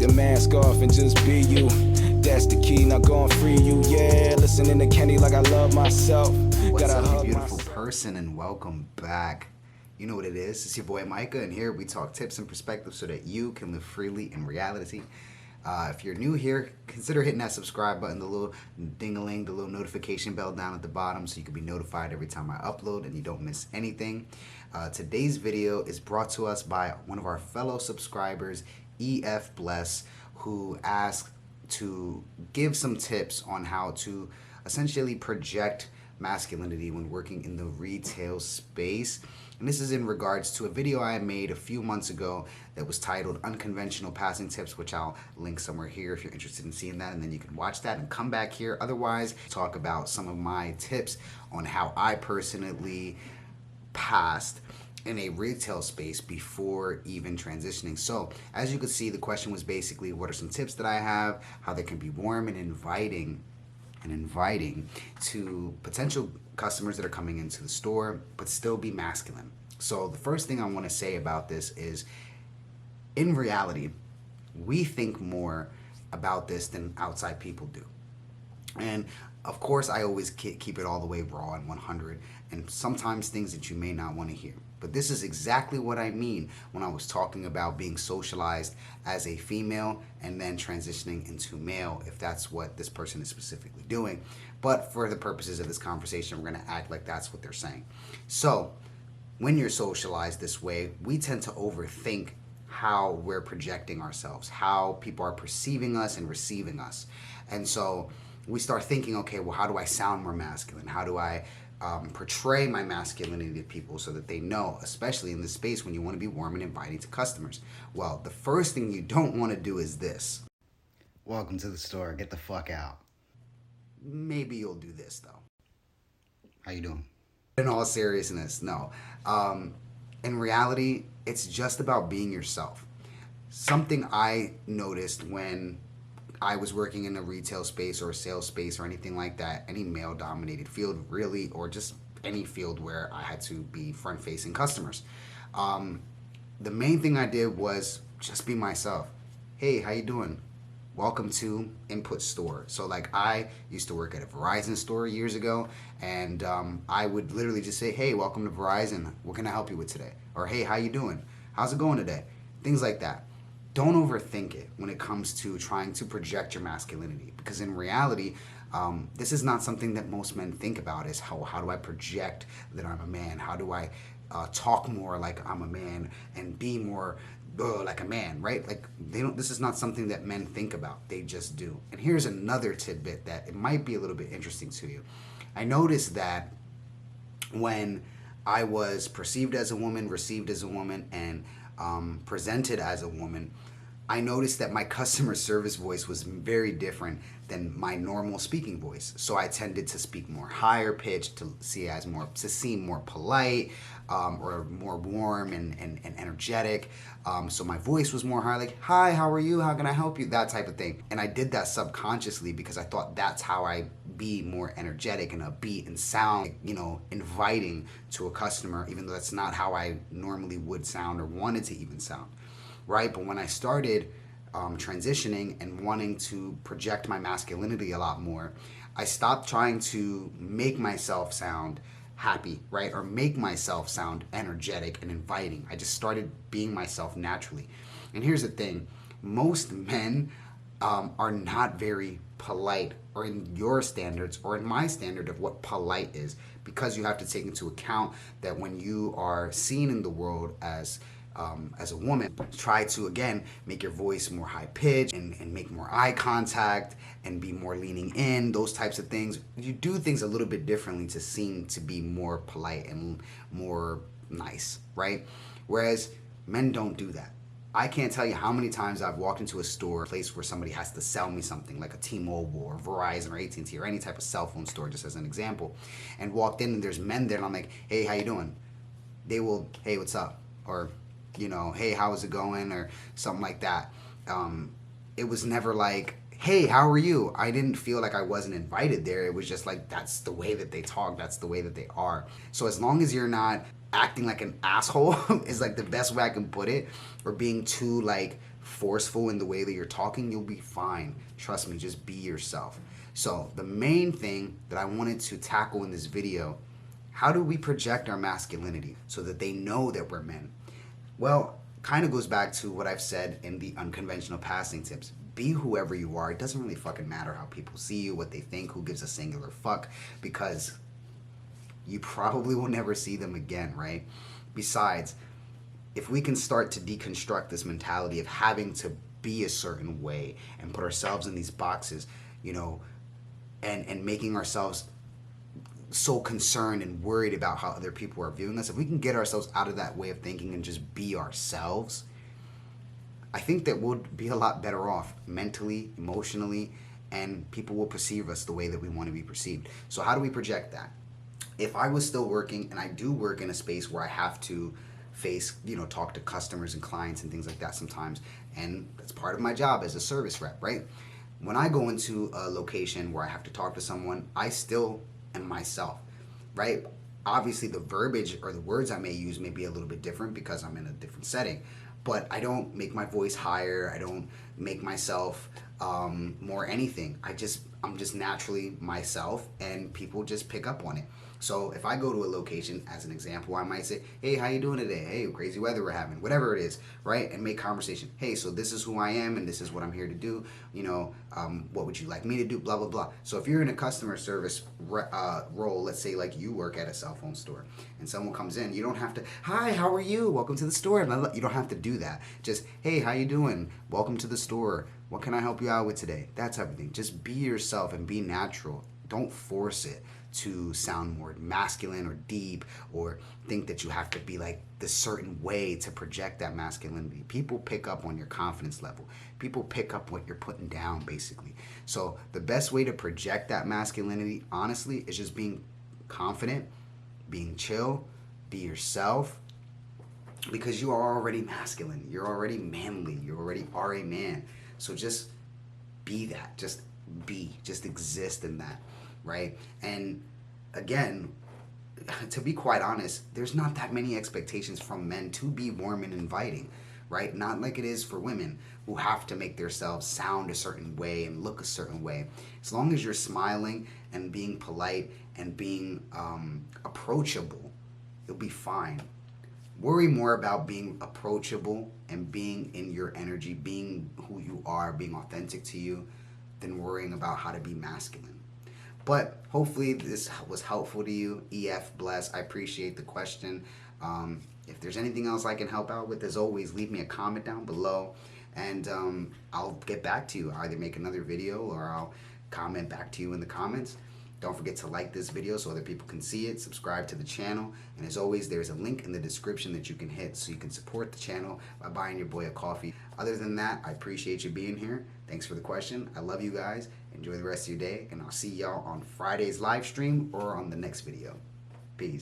the mask off and just be you. That's the key, not gonna free you, yeah. Listening to Kenny like I love myself. What's up, you beautiful person, and welcome back. You know what it is. It's your boy Micah, and here we talk tips and perspectives so that you can live freely in reality. If you're new here, consider hitting that subscribe button, the little ding-a-ling, the little notification bell down at the bottom so you can be notified every time I upload and you don't miss anything. Today's video is brought to us by one of our fellow subscribers, EF Bless, who asked to give some tips on how to essentially project masculinity when working in the retail space. And this is in regards to a video I made a few months ago that was titled Unconventional Passing Tips, which I'll link somewhere here if you're interested in seeing that, and then you can watch that and come back here. Otherwise, talk about some of my tips on how I personally passed in a retail space before even transitioning. So as you can see, the question was basically, what are some tips that I have, how they can be warm and inviting to potential customers that are coming into the store, but still be masculine. So the first thing I want to say about this is, in reality, we think more about this than outside people do. And of course, I always keep it all the way raw and 100, and sometimes things that you may not want to hear. But this is exactly what I mean when I was talking about being socialized as a female and then transitioning into male, if that's what this person is specifically doing. But for the purposes of this conversation, we're going to act like that's what they're saying. So when you're socialized this way, we tend to overthink how we're projecting ourselves, how people are perceiving us and receiving us. And so we start thinking, okay, well, how do I sound more masculine? How do I portray my masculinity to people so that they know, especially in this space when you want to be warm and inviting to customers? Well, the first thing you don't want to do is this. Welcome to the store, get the fuck out. Maybe you'll do this though. How you doing? In all seriousness, no. In reality, it's just about being yourself. Something I noticed when I was working in a retail space or a sales space or anything like that, any male-dominated field really, or just any field where I had to be front-facing customers. The main thing I did was just be myself. Hey, how you doing? Welcome to Input Store. So like, I used to work at a Verizon store years ago, and I would literally just say, hey, welcome to Verizon. What can I help you with today? Or hey, how you doing? How's it going today? Things like that. Don't overthink it when it comes to trying to project your masculinity, because in reality, this is not something that most men think about, is how do I project that I'm a man? How do I talk more like I'm a man and be more like a man, right? Like, this is not something that men think about, they just do. And here's another tidbit that it might be a little bit interesting to you. I noticed that when I was perceived as a woman, received as a woman, and presented as a woman, I noticed that my customer service voice was very different than my normal speaking voice. So I tended to speak more higher pitched, to seem more polite, or more warm and energetic. So my voice was more high, like, hi, how are you? How can I help you? That type of thing. And I did that subconsciously because I thought that's how I be more energetic and upbeat and sound, inviting to a customer, even though that's not how I normally would sound or wanted to even sound, right? But when I started transitioning and wanting to project my masculinity a lot more, I stopped trying to make myself sound happy, right? Or make myself sound energetic and inviting. I just started being myself naturally. And here's the thing, most men are not very polite, or in your standards or in my standard of what polite is, because you have to take into account that when you are seen in the world as a woman, try to, again, make your voice more high-pitched and make more eye contact and be more leaning in, those types of things. You do things a little bit differently to seem to be more polite and more nice, right? Whereas men don't do that. I can't tell you how many times I've walked into a store, a place where somebody has to sell me something, like a T-Mobile or Verizon or AT&T or any type of cell phone store, just as an example, and walked in and there's men there and I'm like, hey, how you doing? They will, hey, what's up? Or, hey, how's it going? Or something like that. It was never like, hey, how are you? I didn't feel like I wasn't invited there. It was just like, that's the way that they talk. That's the way that they are. So as long as you're not acting like an asshole is like the best way I can put it, or being too like forceful in the way that you're talking, you'll be fine. Trust me, just be yourself. So the main thing that I wanted to tackle in this video, how do we project our masculinity so that they know that we're men? Well, kind of goes back to what I've said in the unconventional passing tips. Be whoever you are. It doesn't really fucking matter how people see you, what they think, who gives a singular fuck, because you probably will never see them again, right? Besides, if we can start to deconstruct this mentality of having to be a certain way and put ourselves in these boxes, you know, and making ourselves so concerned and worried about how other people are viewing us, if we can get ourselves out of that way of thinking and just be ourselves, I think that we'll be a lot better off mentally, emotionally, and people will perceive us the way that we want to be perceived. So how do we project that? If I was still working, and I do work in a space where I have to face, you know, talk to customers and clients and things like that sometimes, and that's part of my job as a service rep, right? When I go into a location where I have to talk to someone, I still am myself, right? Obviously the verbiage or the words I may use may be a little bit different because I'm in a different setting, but I don't make my voice higher. I don't make myself more anything. I'm just naturally myself, and people just pick up on it. So if I go to a location, as an example, I might say, hey, how you doing today? Hey, crazy weather we're having, whatever it is, right? And make conversation. Hey, so this is who I am, and this is what I'm here to do. You know, what would you like me to do? Blah, blah, blah. So if you're in a customer service role, let's say like you work at a cell phone store, and someone comes in, you don't have to, hi, how are you? Welcome to the store. You don't have to do that. Just, hey, how you doing? Welcome to the store. What can I help you out with today? That type of thing. Just be yourself and be natural. Don't force it to sound more masculine or deep, or think that you have to be like this certain way to project that masculinity. People pick up on your confidence level. People pick up what you're putting down, basically. So the best way to project that masculinity, honestly, is just being confident, being chill, be yourself, because you are already masculine. You're already manly. You already are a man. So just be that. Just exist in that, right? And again, to be quite honest, there's not that many expectations from men to be warm and inviting, right? Not like it is for women who have to make themselves sound a certain way and look a certain way. As long as you're smiling and being polite and being approachable, you'll be fine. Worry more about being approachable and being in your energy, being who you are, being authentic to you, than worrying about how to be masculine. But hopefully this was helpful to you. EF bless. I appreciate the question. If there's anything else I can help out with, as always, leave me a comment down below, and I'll get back to you. I'll either make another video or I'll comment back to you in the comments. Don't forget to like this video so other people can see it. Subscribe to the channel. And as always, there's a link in the description that you can hit so you can support the channel by buying your boy a coffee. Other than that, I appreciate you being here. Thanks for the question. I love you guys. Enjoy the rest of your day. And I'll see y'all on Friday's live stream or on the next video.